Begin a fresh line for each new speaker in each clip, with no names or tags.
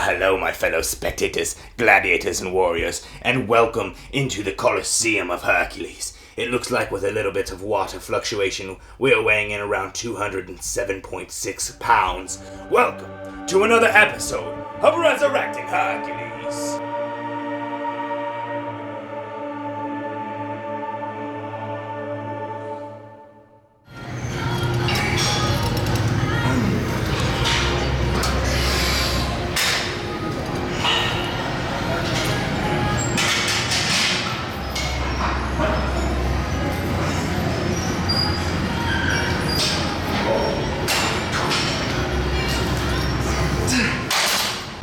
hello, my fellow spectators, gladiators, and warriors, and welcome into the Colosseum of Hercules. It looks like with a little bit of water fluctuation, we're weighing in around 207.6 pounds. Welcome to another episode of Resurrecting Hercules.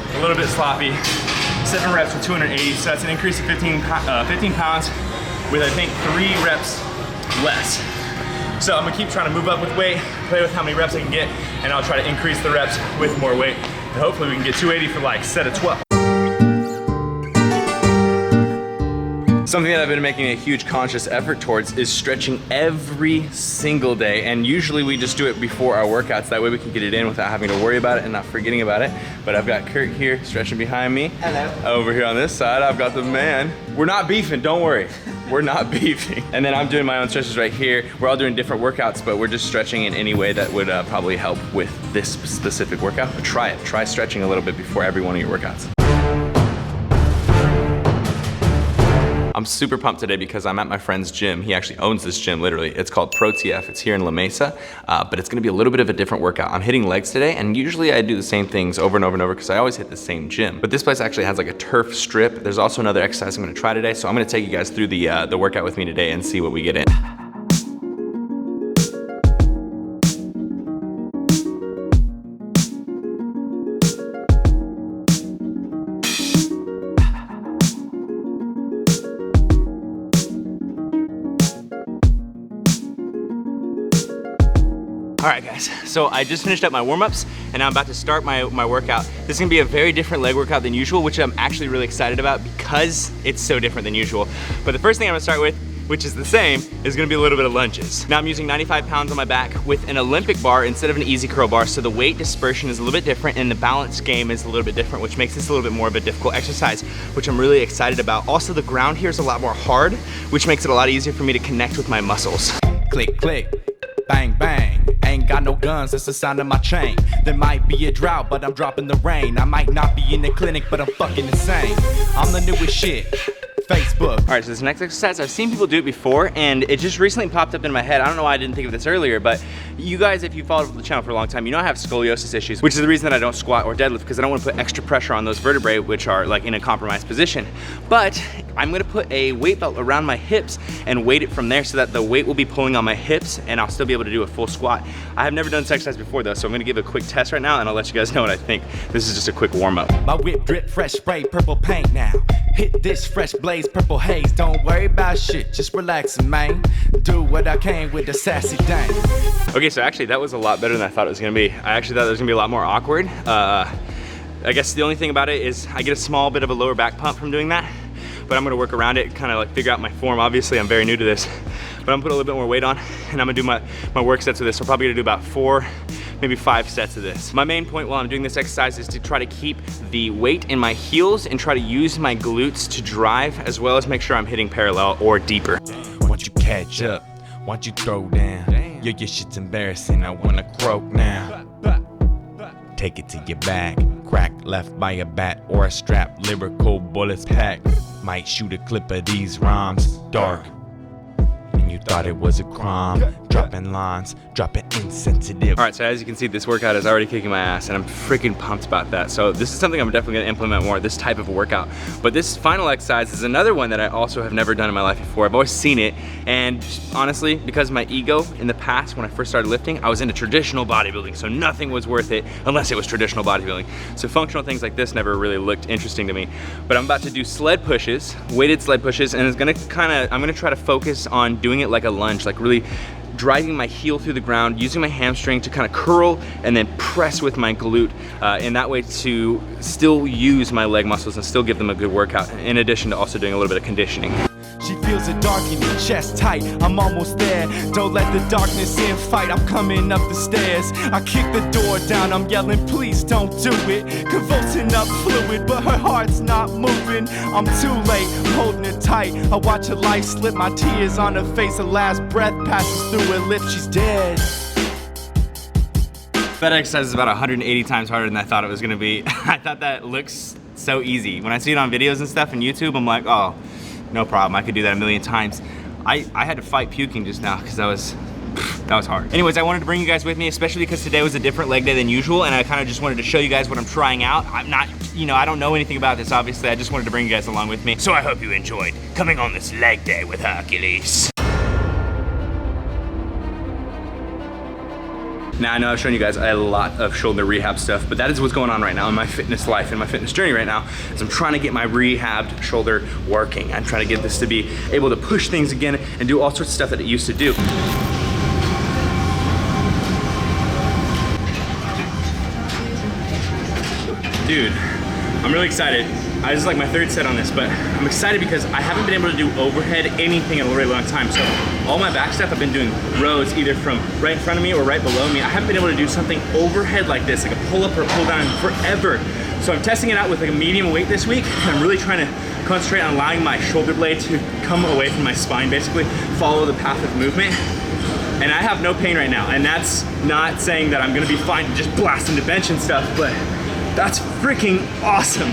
A little bit sloppy. 7 reps with 280, so that's an increase of 15 pounds with I think 3 reps less. So I'm gonna keep trying to move up with weight, play with how many reps I can get, and I'll try to increase the reps with more weight. And hopefully we can get 280 for like a set of 12. Something that I've been making a huge conscious effort towards is stretching every single day, and usually we just do it before our workouts, that way we can get it in without having to worry about it and not forgetting about it. But I've got Kurt here stretching behind me.
Hello.
Over here on this side, I've got the man. We're not beefing, don't worry. We're not beefing. And then I'm doing my own stretches right here. We're all doing different workouts, but we're just stretching in any way that would probably help with this specific workout. But try it, try stretching a little bit before every one of your workouts. I'm super pumped today because I'm at my friend's gym. He actually owns this gym, literally. It's called Pro TF. It's here in La Mesa, but it's gonna be a little bit of a different workout. I'm hitting legs today, and usually I do the same things over and over and over because I always hit the same gym. But this place actually has like a turf strip. There's also another exercise I'm gonna try today, so I'm gonna take you guys through the workout with me today and see what we get in. All right guys, so I just finished up my warm-ups and now I'm about to start my workout. This is gonna be a very different leg workout than usual, which I'm actually really excited about because it's so different than usual. But the first thing I'm gonna start with, which is the same, is gonna be a little bit of lunges. Now I'm using 95 pounds on my back with an Olympic bar instead of an easy curl bar, so the weight dispersion is a little bit different and the balance game is a little bit different, which makes this a little bit more of a difficult exercise, which I'm really excited about. Also, the ground here is a lot more hard, which makes it a lot easier for me to connect with my muscles.
Click, click, bang, bang. Ain't got no guns, that's the sound of my chain. There might be a drought, but I'm dropping the rain. I might not be in the clinic, but I'm fucking insane. I'm the newest shit. Facebook.
All right, so this next exercise, I've seen people do it before and it just recently popped up in my head. I don't know why I didn't think of this earlier, but you guys, if you followed the channel for a long time, you know I have scoliosis issues, which is the reason that I don't squat or deadlift, because I don't want to put extra pressure on those vertebrae, which are like in a compromised position. But I'm gonna put a weight belt around my hips and weight it from there so that the weight will be pulling on my hips and I'll still be able to do a full squat. I have never done this exercise before though, so I'm gonna give a quick test right now and I'll let you guys know what I think. This is just a quick warm up.
My whip drip fresh spray, purple paint now. Hit this fresh blaze, purple haze. Don't worry about shit, just relax, man. Do what I can with the sassy dang.
Okay, so actually that was a lot better than I thought it was gonna be. I actually thought it was gonna be a lot more awkward. I guess the only thing about it is I get a small bit of a lower back pump from doing that, but I'm gonna work around it, kind of like figure out my form. Obviously, I'm very new to this, but I'm gonna put a little bit more weight on and I'm gonna do my work sets of this. So I'm probably gonna do about 4, maybe 5 sets of this. My main point while I'm doing this exercise is to try to keep the weight in my heels and try to use my glutes to drive, as well as make sure I'm hitting parallel or deeper.
Once you catch up, once you throw down, yo, your shit's embarrassing, I wanna croak now. Take it to your back, crack left by a bat or a strap, lyrical bullets packed. Might shoot a clip of these rhymes, dark. And you thought it was a crime, dropping lines, dropping insensitive.
All right, so as you can see, this workout is already kicking my ass and I'm freaking pumped about that. So this is something I'm definitely gonna implement more, this type of workout. But this final exercise is another one that I also have never done in my life before. I've always seen it, and honestly, because of my ego in the past, when I first started lifting, I was into traditional bodybuilding, so nothing was worth it unless it was traditional bodybuilding. So functional things like this never really looked interesting to me. But I'm about to do sled pushes, weighted sled pushes, and it's gonna I'm gonna try to focus on doing it like a lunge, like really driving my heel through the ground, using my hamstring to kind of curl and then press with my glute, in that way to still use my leg muscles and still give them a good workout, in addition to also doing a little bit of conditioning.
She feels it dark in your chest tight. I'm almost there. Don't let the darkness in, fight. I'm coming up the stairs. I kick the door down. I'm yelling, please don't do it. Convulsing up fluid, but her heart's not moving. I'm too late, I'm holding her tight. I watch her life slip, my tears on her face. Her last breath passes through her lips. She's dead.
That exercise is about 180 times harder than I thought it was gonna be. I thought that looks so easy. When I see it on videos and stuff on YouTube, I'm like, oh, no problem. I could do that a million times. I had to fight puking just now because that was hard. Anyways, I wanted to bring you guys with me, especially because today was a different leg day than usual, and I kind of just wanted to show you guys what I'm trying out. I'm not, I don't know anything about this, obviously. I just wanted to bring you guys along with me.
So I hope you enjoyed coming on this leg day with Hercules.
Now, I know I've shown you guys a lot of shoulder rehab stuff, but that is what's going on right now in my fitness life, in my fitness journey right now, is I'm trying to get my rehabbed shoulder working. I'm trying to get this to be able to push things again and do all sorts of stuff that it used to do. Dude, I'm really excited. This is like my third set on this, but I'm excited because I haven't been able to do overhead anything in a really long time. So all my back stuff, I've been doing rows either from right in front of me or right below me. I haven't been able to do something overhead like this, like a pull up or pull down forever. So I'm testing it out with like a medium weight this week. I'm really trying to concentrate on allowing my shoulder blade to come away from my spine, basically follow the path of movement. And I have no pain right now. And that's not saying that I'm gonna be fine to just blast into bench and stuff, but that's freaking awesome.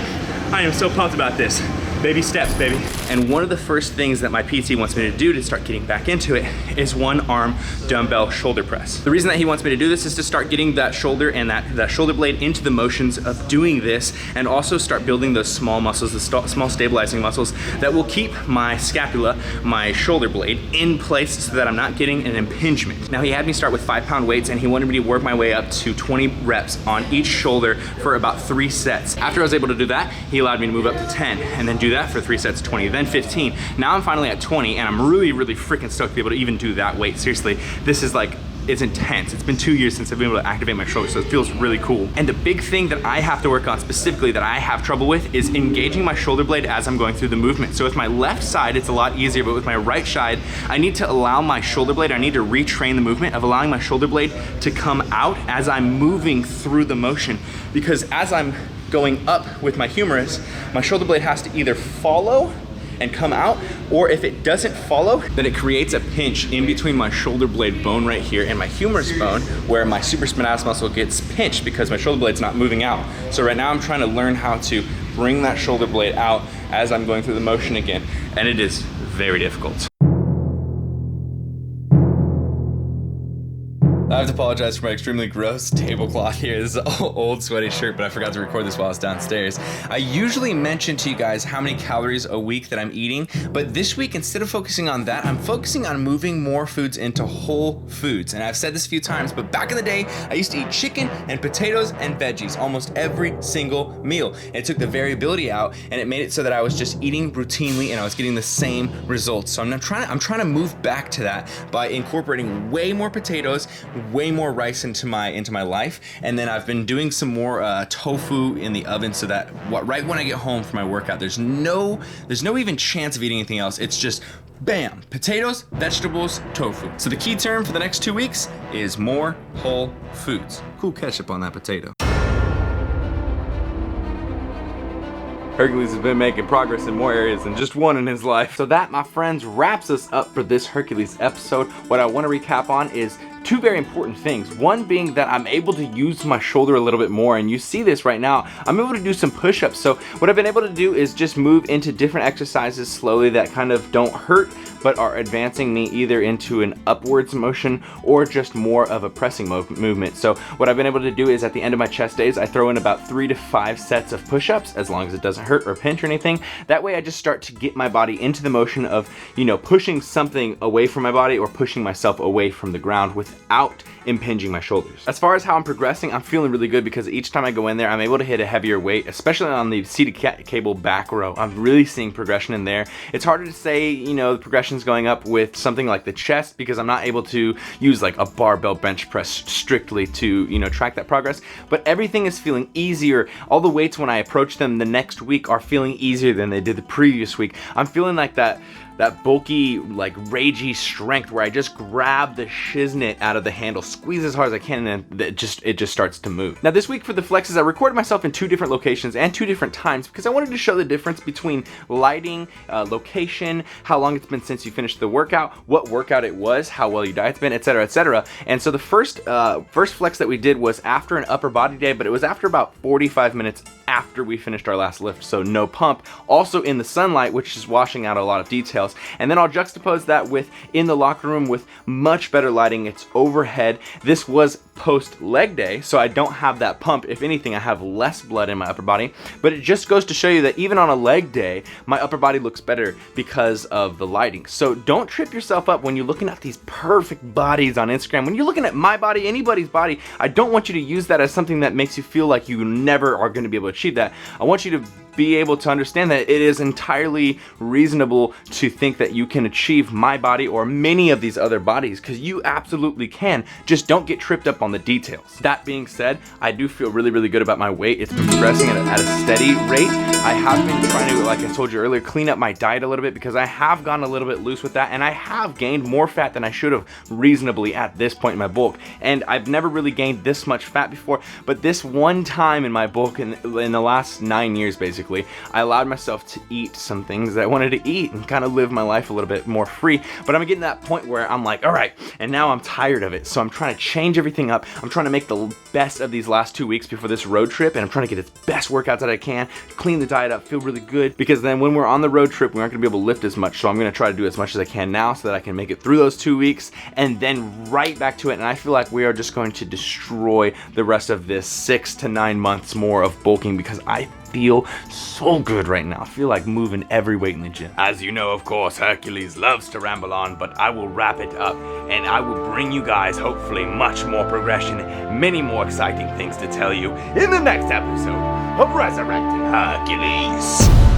I am so pumped about this. Baby steps, baby. And one of the first things that my PT wants me to do to start getting back into it is one arm dumbbell shoulder press. The reason that he wants me to do this is to start getting that shoulder and that shoulder blade into the motions of doing this, and also start building those small muscles, the small stabilizing muscles that will keep my scapula, my shoulder blade, in place so that I'm not getting an impingement. Now, he had me start with 5-pound weights, and he wanted me to work my way up to 20 reps on each shoulder for about 3 sets. After I was able to do that, he allowed me to move up to 10 and then do that for 3 sets, 20, then 15. Now I'm finally at 20, and I'm really, really freaking stoked to be able to even do that weight. Seriously, this is like, it's intense. It's been 2 years since I've been able to activate my shoulder, so it feels really cool. And the big thing that I have to work on specifically, that I have trouble with, is engaging my shoulder blade as I'm going through the movement. So with my left side, it's a lot easier, but with my right side, I need to allow my shoulder blade, I need to retrain the movement of allowing my shoulder blade to come out as I'm moving through the motion. Because as I'm going up with my humerus, my shoulder blade has to either follow and come out, or if it doesn't follow, then it creates a pinch in between my shoulder blade bone right here and my humerus bone, where my supraspinatus muscle gets pinched because my shoulder blade's not moving out. So right now I'm trying to learn how to bring that shoulder blade out as I'm going through the motion again, and it is very difficult. I have to apologize for my extremely gross tablecloth here. This is an old sweaty shirt, but I forgot to record this while I was downstairs. I usually mention to you guys how many calories a week that I'm eating, but this week, instead of focusing on that, I'm focusing on moving more foods into whole foods. And I've said this a few times, but back in the day, I used to eat chicken and potatoes and veggies almost every single meal. And it took the variability out, and it made it so that I was just eating routinely and I was getting the same results. So I'm trying to move back to that by incorporating way more potatoes, way more rice into my life, and then I've been doing some more tofu in the oven, so that right when I get home from my workout, there's no even chance of eating anything else. It's just bam, potatoes, vegetables, tofu. So the key term for the next 2 weeks is more whole foods. Cool ketchup on that potato. Hercules has been making progress in more areas than just one in his life. So that, my friends, wraps us up for this Hercules episode. What I want to recap on is 2 very important things. One being that I'm able to use my shoulder a little bit more, and you see this right now. I'm able to do some push-ups. So what I've been able to do is just move into different exercises slowly that kind of don't hurt, but are advancing me either into an upwards motion or just more of a pressing movement. So what I've been able to do is at the end of my chest days, I throw in about 3 to 5 sets of push-ups, as long as it doesn't hurt or pinch or anything. That way I just start to get my body into the motion of, pushing something away from my body or pushing myself away from the ground without impinging my shoulders. As far as how I'm progressing, I'm feeling really good because each time I go in there, I'm able to hit a heavier weight, especially on the seated cable back row. I'm really seeing progression in there. It's harder to say, the progression's going up with something like the chest because I'm not able to use like a barbell bench press strictly to, track that progress, but everything is feeling easier. All the weights when I approach them the next week are feeling easier than they did the previous week. I'm feeling like that that bulky, like ragey strength where I just grab the shiznit out of the handle, squeeze as hard as I can, and then it just starts to move. Now this week for the flexes, I recorded myself in 2 different locations and 2 different times because I wanted to show the difference between lighting, location, how long it's been since you finished the workout, what workout it was, how well your diet's been, etc, etc. And so the first flex that we did was after an upper body day, but it was after about 45 minutes after we finished our last lift, so no pump. Also in the sunlight, which is washing out a lot of details. And then I'll juxtapose that with in the locker room with much better lighting. It's overhead. This was post leg day, so I don't have that pump. If anything, I have less blood in my upper body, but it just goes to show you that even on a leg day, my upper body looks better because of the lighting. So don't trip yourself up when you're looking at these perfect bodies on Instagram. When you're looking at my body, anybody's body, I don't want you to use that as something that makes you feel like you never are going to be able to achieve that. I want you to be able to understand that it is entirely reasonable to think that you can achieve my body or many of these other bodies, because you absolutely can. Just don't get tripped up on the details. That being said, I do feel really, really good about my weight. It's been progressing at a steady rate. I have been trying to, like I told you earlier, clean up my diet a little bit because I have gotten a little bit loose with that, and I have gained more fat than I should have reasonably at this point in my bulk. And I've never really gained this much fat before, but this one time in my bulk in the last 9 years, basically, I allowed myself to eat some things that I wanted to eat and kind of live my life a little bit more free. But I'm getting to that point where I'm like, all right, and now I'm tired of it. So I'm trying to change everything up. I'm trying to make the best of these last 2 weeks before this road trip, and I'm trying to get as best workouts that I can, clean the diet up, feel really good, because then when we're on the road trip, we aren't gonna be able to lift as much. So I'm gonna try to do as much as I can now so that I can make it through those 2 weeks and then right back to it. And I feel like we are just going to destroy the rest of this 6 to 9 months more of bulking, because I feel so good right now. I feel like moving every weight in the gym. As you know, of course, Hercules loves to ramble on, but I will wrap it up and I will bring you guys hopefully much more progression, many more exciting things to tell you in the next episode of Resurrecting Hercules.